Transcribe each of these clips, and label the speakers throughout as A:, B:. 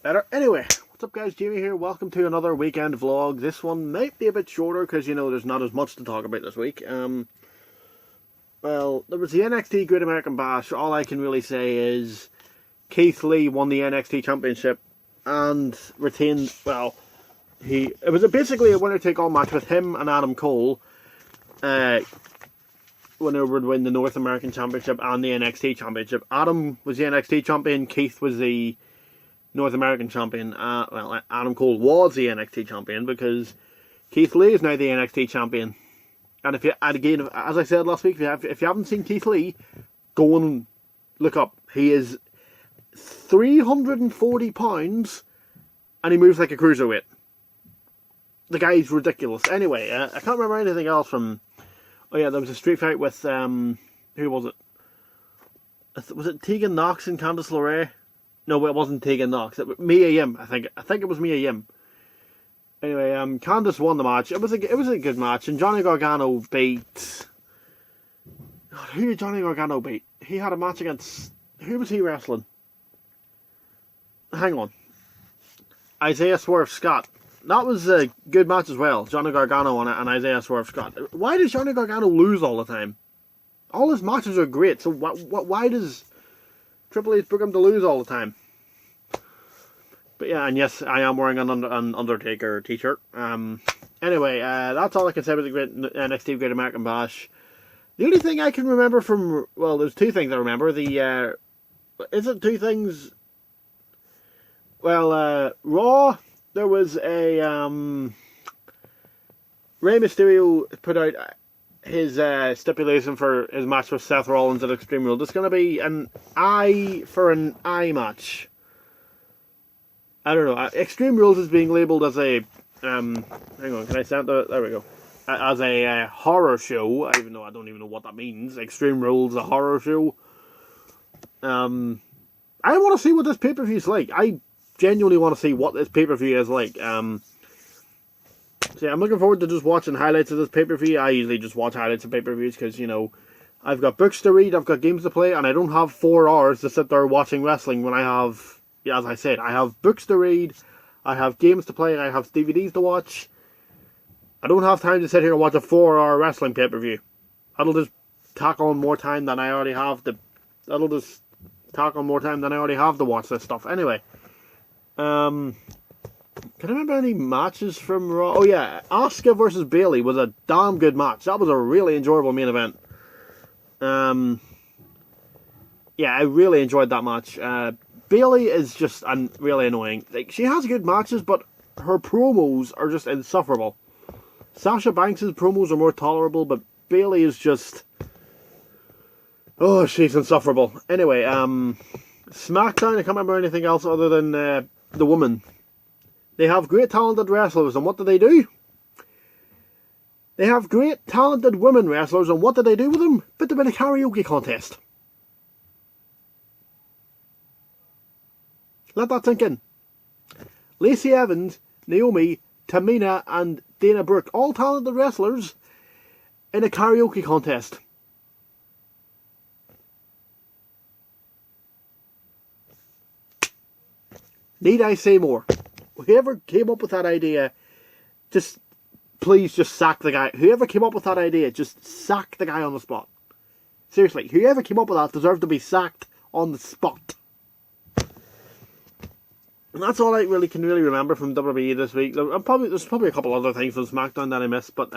A: Better. Anyway, what's up guys, Jamie here. Welcome to another weekend vlog. This one might be a bit shorter because, there's not as much to talk about this week. Well, there was the NXT Great American Bash. All I can really say is Keith Lee won the NXT Championship and retained, it was basically a winner-take-all match with him and Adam Cole. Winner would win the North American Championship and the NXT Championship. Adam was the NXT Champion, Keith was the North American Champion. Adam Cole was the NXT Champion because Keith Lee is now the NXT Champion. And again, as I said last week, if you haven't seen Keith Lee, go and look up. He is 340 pounds and he moves like a cruiserweight. The guy's ridiculous. Anyway, I can't remember anything else from... Oh yeah, there was a street fight with, who was it? Was it Tegan Knox and Candice LeRae? No, it wasn't Tegan Knox. It was Mia Yim, I think it was Mia Yim. Anyway, Candice won the match. It was a good match, and Johnny Gargano beat... God, who did Johnny Gargano beat? He had a match against... Who was he wrestling? Hang on. Isaiah Swerve Scott. That was a good match as well. Johnny Gargano and Isaiah Swerve Scott. Why does Johnny Gargano lose all the time? All his matches are great, so why does Triple H book him to lose all the time? But yeah, and yes, I am wearing an Undertaker t-shirt. Anyway, that's all I can say about the NXT Great American Bash. The only thing I can remember from... Well, there's two things I remember. Is it two things? Well, Raw... There was a Rey Mysterio put out his stipulation for his match with Seth Rollins at Extreme Rules. It's going to be an eye for an eye match. I don't know. Extreme Rules is being labelled as a hang on, can I sound that? There we go. As a horror show. I don't even know what that means. Extreme Rules, a horror show. I want to see what this pay-per-view is like. I genuinely want to see what this pay-per-view is like. So yeah, I'm looking forward to just watching highlights of this pay-per-view. I usually just watch highlights of pay-per-views because, I've got books to read, I've got games to play, and I don't have 4 hours to sit there watching wrestling when I have, as I said, I have books to read, I have games to play, I have DVDs to watch. I don't have time to sit here and watch a 4-hour wrestling pay-per-view. That'll just tack on more time than I already have to watch this stuff. Anyway. Can I remember any matches from Raw? Oh yeah, Asuka versus Bayley was a damn good match. That was a really enjoyable main event. Yeah, I really enjoyed that match. Bayley is just really annoying. Like, she has good matches, but her promos are just insufferable. Sasha Banks' promos are more tolerable, but Bayley is just... Oh, she's insufferable. Anyway, Smackdown, I can't remember anything else other than... the woman. They have great talented wrestlers, and what do? They have great talented women wrestlers, and what do they do with them? Put them in a karaoke contest. Let that sink in. Lacey Evans, Naomi, Tamina, and Dana Brooke, all talented wrestlers, in a karaoke contest. Need I say more? Whoever came up with that idea, please sack the guy. Whoever came up with that idea, just sack the guy on the spot. Seriously, whoever came up with that deserves to be sacked on the spot. And that's all I can remember from WWE this week. There's probably a couple other things from SmackDown that I missed, but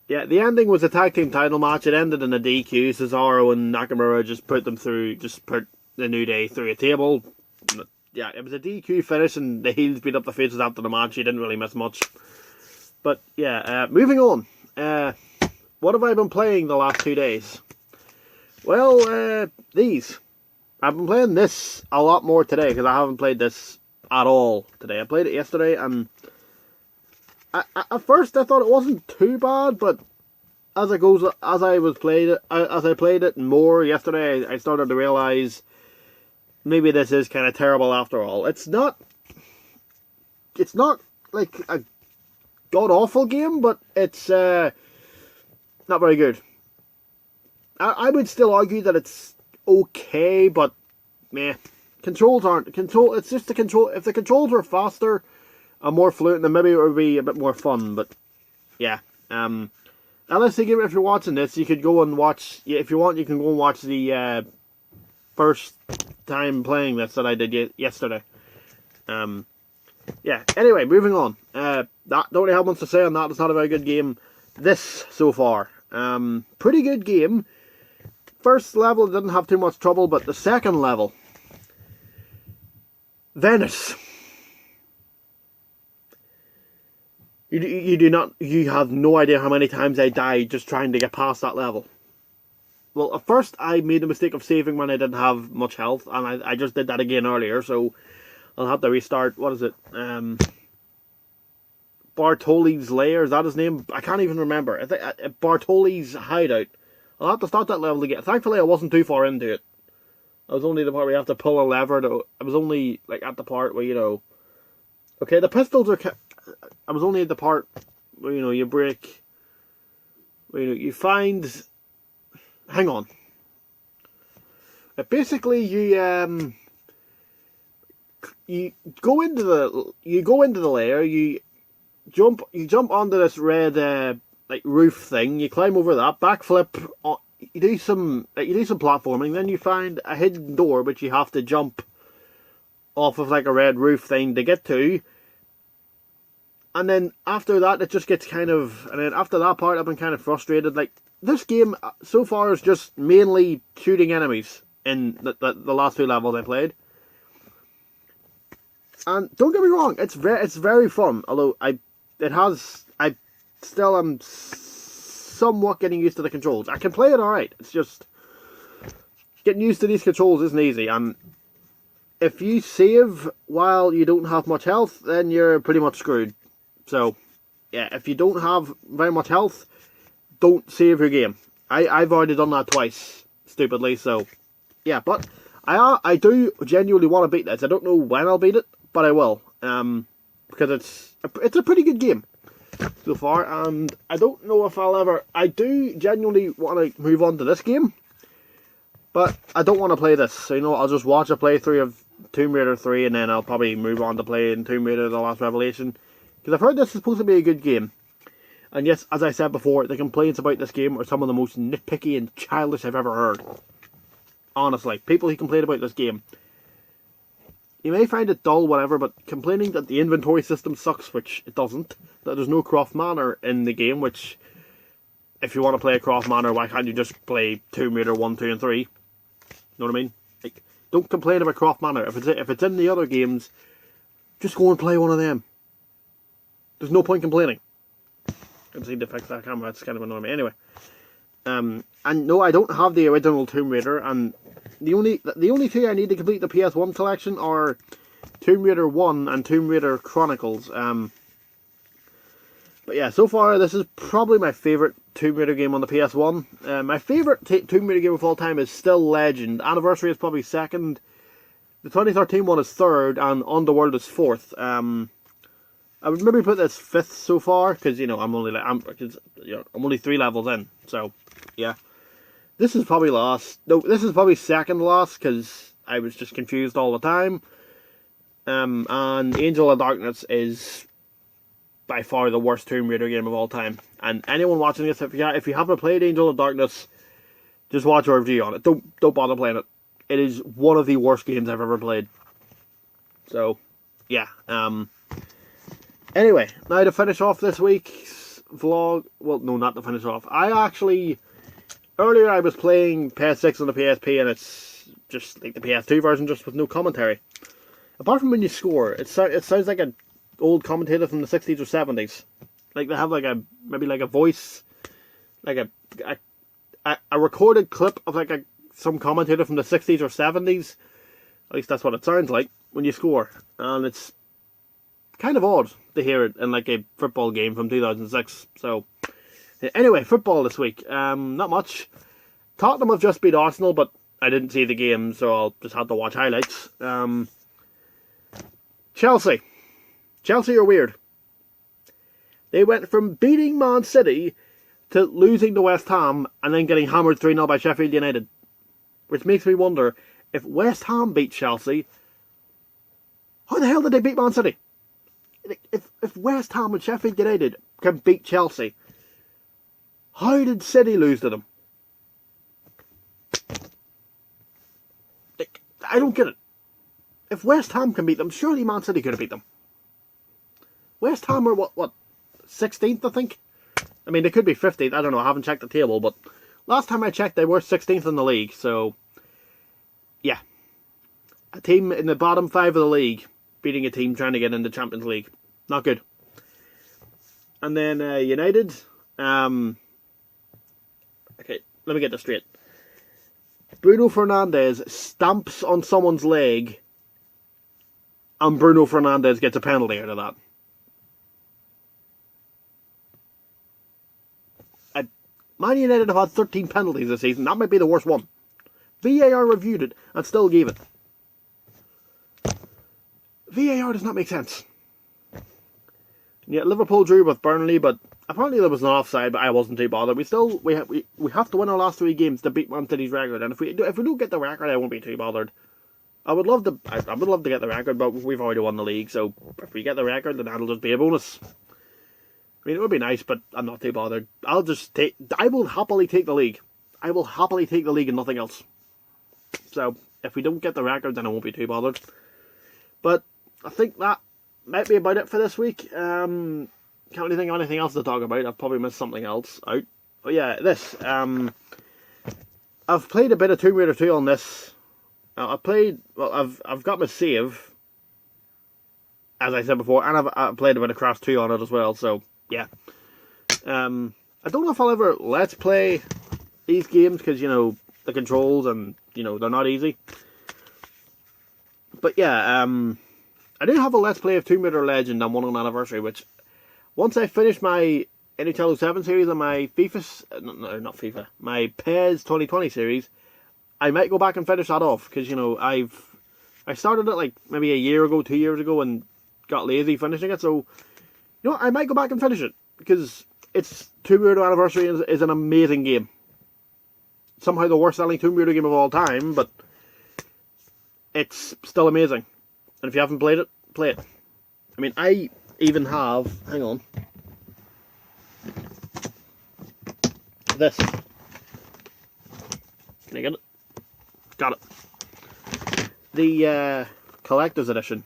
A: yeah, the ending was a tag team title match. It ended in a DQ. Cesaro and Nakamura just put the New Day through a table. Yeah, it was a DQ finish and the heels beat up the faces after the match. You didn't really miss much. But yeah, moving on. What have I been playing the last 2 days? Well, these. I've been playing this a lot more today because I haven't played this at all today. I played it yesterday and at first I thought it wasn't too bad, but as I played it more yesterday, I started to realise maybe this is kind of terrible after all. It's not like a god-awful game, but it's not very good. I would still argue that it's okay, but meh. Controls aren't control. It's just the control. If the controls were faster and more fluent, then maybe it would be a bit more fun. But yeah, LSD Gamer, if you're watching this, you could go and watch. If you want, you can go and watch the first time playing this that I did yesterday. Yeah. Anyway, moving on. Don't really have much to say on that. It's not a very good game. This so far, pretty good game. First level didn't have too much trouble, but the second level, Venice. You have no idea how many times I died just trying to get past that level. Well, at first I made the mistake of saving when I didn't have much health, and I just did that again earlier, so I'll have to restart. What is it? Bartoli's Lair, is that his name? I can't even remember. I think Bartoli's Hideout. I'll have to start that level again. Thankfully, I wasn't too far into it. I was only the part where you have to pull a lever. I was only like at the part where, you know... Okay, the pistols are... I was only at the part where, you know, you break... Where, you know, you find... Hang on. Basically, you go into the lair. You jump onto this red like roof thing. You climb over that, backflip. You do some platforming. Then you find a hidden door which you have to jump off of like a red roof thing to get to. And then after that, it just gets kind of. And then after that part, I've been kind of frustrated. Like, this game so far is just mainly shooting enemies in the last 2 levels I played. And don't get me wrong, it's very fun. Although I still am somewhat getting used to the controls. I can play it alright. It's just getting used to these controls isn't easy. And if you save while you don't have much health, then you're pretty much screwed. So yeah, if you don't have very much health, don't save your game. I've already done that twice, stupidly, so yeah, but I do genuinely want to beat this. I don't know when I'll beat it, but I will. Because it's a pretty good game so far, and I don't know if I'll ever... I do genuinely want to move on to this game, but I don't want to play this. So, you know, I'll just watch a playthrough of Tomb Raider 3, and then I'll probably move on to playing Tomb Raider The Last Revelation. Because I've heard this is supposed to be a good game. And yes, as I said before, the complaints about this game are some of the most nitpicky and childish I've ever heard. Honestly, people who complain about this game. You may find it dull, whatever, but complaining that the inventory system sucks, which it doesn't. That there's no Croft Manor in the game, which, if you want to play a Croft Manor, why can't you just play Tomb Raider 1, 2 and 3? Know what I mean? Like, don't complain about Croft Manor. If it's in the other games, just go and play one of them. There's no point complaining. I just need to fix that camera, it's kind of annoying me. Anyway. And no, I don't have the original Tomb Raider, and the only 2 I need to complete the PS1 collection are Tomb Raider 1 and Tomb Raider Chronicles. But yeah, so far this is probably my favourite Tomb Raider game on the PS1. My favourite Tomb Raider game of all time is still Legend. Anniversary is probably 2nd. The 2013 one is 3rd, and Underworld is 4th. I would maybe put this 5th so far, because, you know, I'm only 3 levels in, so, yeah. This is probably last. No, this is probably 2nd last, because I was just confused all the time. And Angel of Darkness is by far the worst Tomb Raider game of all time. And anyone watching this, if you haven't played Angel of Darkness, just watch our review on it. Don't bother playing it. It is one of the worst games I've ever played. So, yeah, anyway, now to finish off this week's vlog... Well, no, not to finish off. Earlier I was playing PS6 on the PSP, and it's just like the PS2 version, just with no commentary. Apart from when you score, it sounds like an old commentator from the 60s or 70s. Like, they have like maybe like a voice... Like a recorded clip of like some commentator from the 60s or 70s. At least that's what it sounds like when you score. And it's kind of odd to hear it in like a football game from 2006. So, anyway, football this week. Not much. Tottenham have just beat Arsenal, but I didn't see the game, so I'll just have to watch highlights. Chelsea. Chelsea are weird. They went from beating Man City to losing to West Ham and then getting hammered 3-0 by Sheffield United. Which makes me wonder if West Ham beat Chelsea, how the hell did they beat Man City? If West Ham and Sheffield United can beat Chelsea, how did City lose to them? I don't get it. If West Ham can beat them, surely Man City could have beat them. West Ham are what 16th, I think? I mean, they could be 15th. I don't know. I haven't checked the table, but last time I checked, they were 16th in the league. So, yeah. A team in the bottom 5 of the league beating a team trying to get in the Champions League. Not good. And then United. Okay, let me get this straight. Bruno Fernandes stamps on someone's leg, and Bruno Fernandes gets a penalty out of that. Man United have had 13 penalties this season. That might be the worst one. VAR reviewed it and still gave it. VAR does not make sense. Yeah, Liverpool drew with Burnley, but apparently there was an offside, but I wasn't too bothered. We have to win our last 3 games to beat Man City's record, and if we don't get the record, I won't be too bothered. I would love to get the record, but we've already won the league, so if we get the record, then that'll just be a bonus. I mean, it would be nice, but I'm not too bothered. I will happily take the league. I will happily take the league and nothing else. So, if we don't get the record, then I won't be too bothered. But I think that might be about it for this week. Can't really think of anything else to talk about. I've probably missed something else out. Oh yeah, this. I've played a bit of Tomb Raider 2 on this. I've got my save, as I said before, and I've played a bit of Crash 2 on it as well, so yeah. I don't know if I'll ever let's play these games, because, you know, the controls and, you know, they're not easy. But yeah, I do have a let's play of Tomb Raider Legend on 1 anniversary, which, once I finish my NHL 7 series and my my PES 2020 series, I might go back and finish that off, because, you know, I started it like maybe a year ago, 2 years ago, and got lazy finishing it, so, you know, I might go back and finish it, because it's Tomb Raider Anniversary is an amazing game. Somehow the worst selling Tomb Raider game of all time, but it's still amazing. And if you haven't played it, play it. I mean, I even have, hang on, this. Can I get it? Got it. The collector's edition,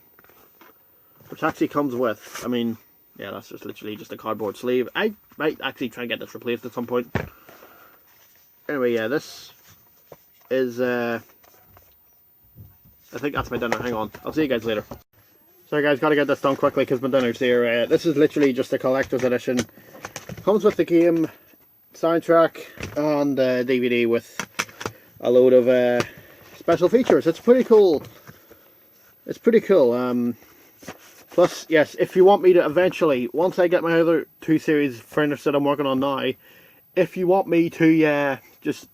A: which actually comes with, I mean, yeah, that's just literally just a cardboard sleeve. I might actually try and get this replaced at some point. Anyway, yeah, this is, I think that's my dinner. Hang on, I'll see you guys later. Sorry guys, gotta get this done quickly because my dinner's here. This is literally just a collector's edition. Comes with the game, soundtrack, and DVD with a load of special features. It's pretty cool. It's pretty cool. Plus, yes, if you want me to eventually, once I get my other 2 series finished that I'm working on now, if you want me to just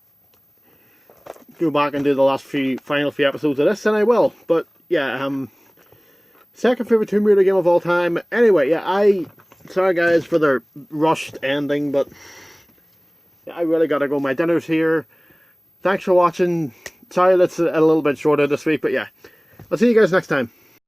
A: go back and do the final few episodes of this, then I will. But yeah, second favourite Tomb Raider game of all time. Anyway, yeah, sorry guys for the rushed ending, but yeah, I really gotta go. My dinner's here. Thanks for watching. Sorry that's a little bit shorter this week, but yeah, I'll see you guys next time.